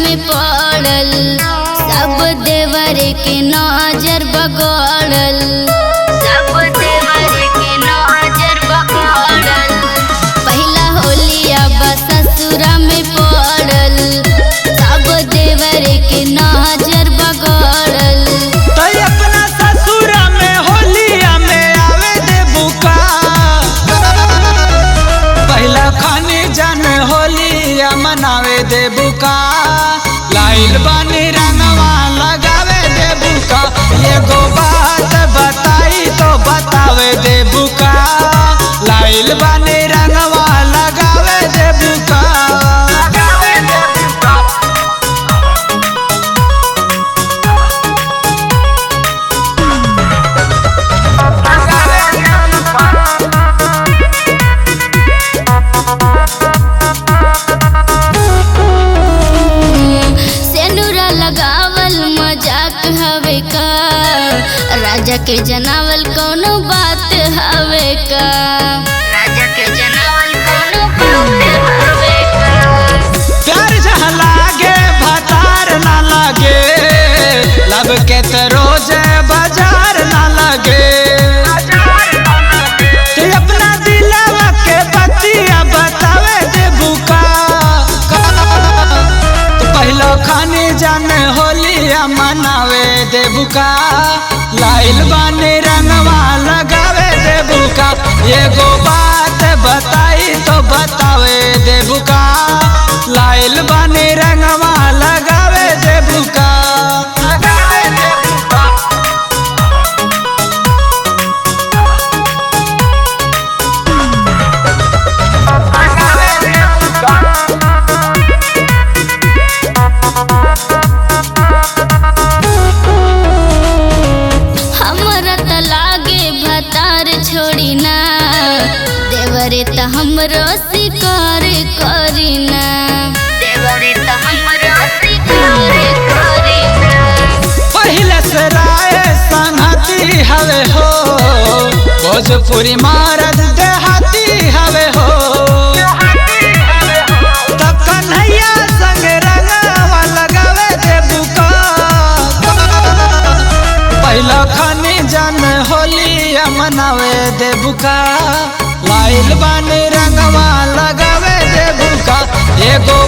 में पड़ल, सब देवर के नजर बगड़ल, सब देवर के नजर बगड़ल। पहला होलिया बस ससुरा में पड़ल, सब देवर के नजर बगड़ल। तो अपना ससुरा में होलिया में आवे दे बुका, पहला खाने जान होलिया मनावे दे बुका। लाइल बानी रंगवा लगावे दे बुका, ये गो बात बताई तो बतावे दे बुका। लाइल बानी रंगवा लगावे दे बुका। सेनुरा लगावल मजाक हवे का, राजा के जनावल कोनो बात हवे का, राजा के जनावल कोनो बात हवे का। प्यार जहाँ लागे भतार ना लागे, लब के तो रोज बाजार ना लगे। ते अपना दिलवा के बतिया बतावे दे बुका, तो पहला खाने जाने होलिया मनावे दे बुका। लाइल बाने रंगवा लगावे दे बुका, ये गो बात बताई तो बतावे दे बुका। लाइल बाने रंगवा लगावे दे बुका। हमरा त लागे भतार छोड़ी ना, देवरे त हमरो शिकार करी ना, देवरे त हमरो शिकार करी ना। पहले से राय संगती हवे हो, भोजपुरी मारद देहाती हवे हो। तो कन्हैया संग रंगवा लगावे दे बुका, पहला खाने जान होलिया मनावे दे बुका। लाइल बाने रंगवा लगावे दे बुका, एगो